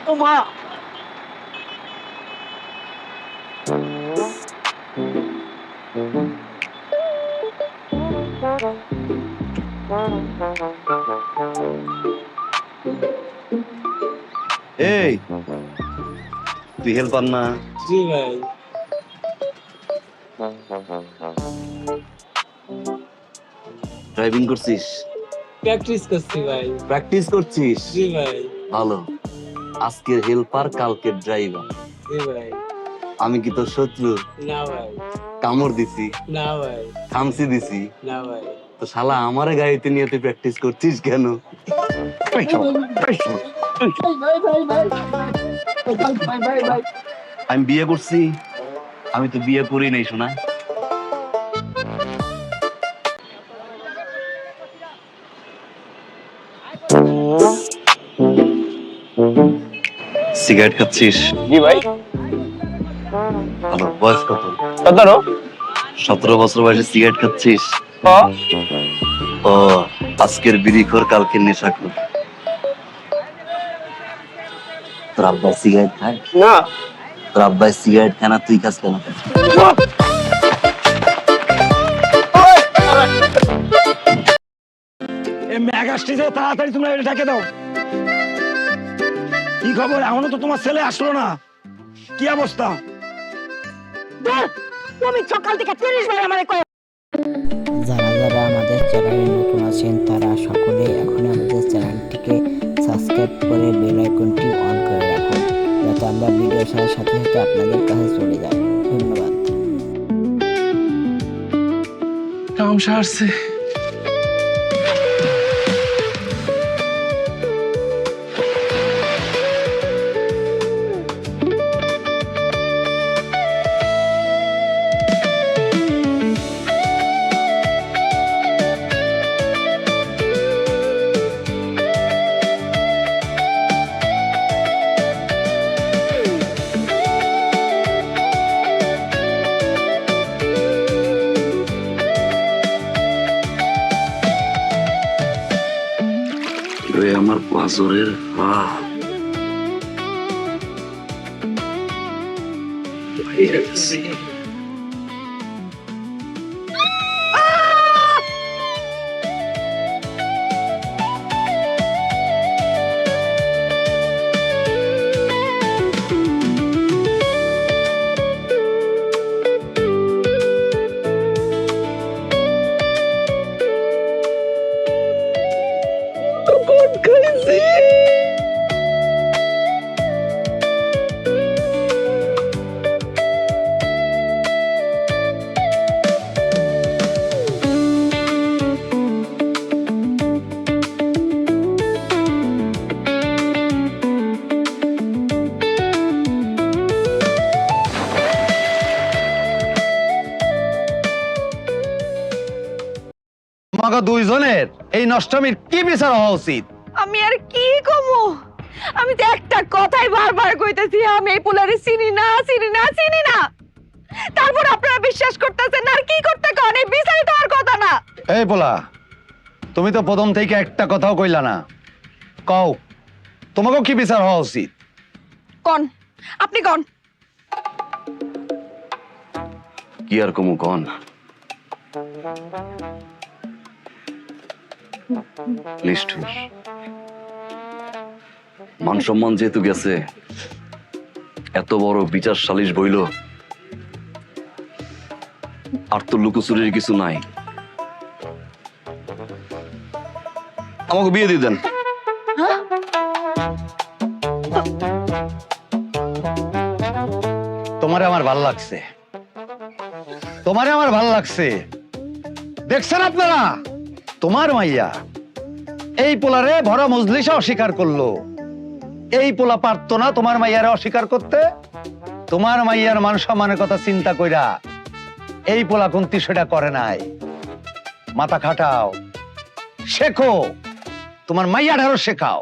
ও মা এই তুই হেল্পার না? জি ভাই। ড্রাইভিং করছিস? প্র্যাকটিস করছি ভাই। প্র্যাকটিস করছিস? জি ভাই। ভালো। আজকের হেল্পার কালকের ড্রাইভার। জি ভাই। আমি কি তোর শত্রু? না ভাই। কামড় দিছি? না ভাই। খামচি দিছি? না ভাই। তো শালা আমারে গাড়িতে নিয়ে তুই প্র্যাকটিস করছিস কেন? আমি বিয়ে করছি? আমি তো বিয়ে করি নাই শোনা। সিগারেট খাচ্ছিস? জি ভাই। ভালো। বয়স কত? 17। 17 বছর বয়সে সিগারেট খাচ্ছিস? ও, আজকের বিড়িখোর কালকের নেশাখোর। তোর আব্বা সিগারেট খায়? না। তোর আব্বা সিগারেট খায় না, তুই খাস কেন? তাড়াতাড়ি তোমরা এটা ঢেকে দাও। কি খবর? এখনো তো তোমার ছেলে আসলো না, কি অবস্থা? তুমি সকাল থেকে 30 বার আমারে কয়। যারা যারা আমাদের চ্যানেলে নতুন আছেন তারা সকলে এখন আমাদের চ্যানেলটিকে সাবস্ক্রাইব করে বেল আইকনটি অন করে রাখুন, যাতে আমরা ভিডিও ছাড়ার সাথে সাথে আপনাদের কাছে চলে যায়। ধন্যবাদ। কাম সারছে। আমার পাঁচরের তোমাকে দুইজনের এই নষ্টমীর কি বিচার হওয়া উচিত? আমি আর কি কমু? আমি তো একটা কথাই বারবার কইতেছি, আমি এই পোলারে চিনি না চিনি না চিনি না। তারপর আপনারা বিশ্বাস করতেছেন না, আর কি করতে কোন? এই বিচারই তো আর কথা না। এই পোলা, তুমি তো প্রথম থেকে একটা কথাও কইলা না। কও, তোমাকেও কি বিচার হওয়া উচিত? কোন, আপনি কোন। কি আর কমু কন? নিষ্ঠুর। মান সম্মান যেহেতু গেছে, এত বড় বিচার সালিশ বইল, আর তো লুকোচুরির কিছু নাই। আমাকে বিয়ে দিয়ে দেন। তোমারে আমার ভাল লাগছে, তোমারে আমার ভাল লাগছে। দেখছেন আপনারা, তোমার মাইয়া এই পোলারে ভরা মজলিসে অস্বীকার করলো। এই পোলা পারতো না তোমার মাইয়ারে অস্বীকার করতে। তোমার মাইয়ার মান সম্মানের কথা চিন্তা কইরা এই পোলা কুন্তি সেটা করে নাই। মাথা খাটাও, শেখো, তোমার মাইয়াটারও শেখাও।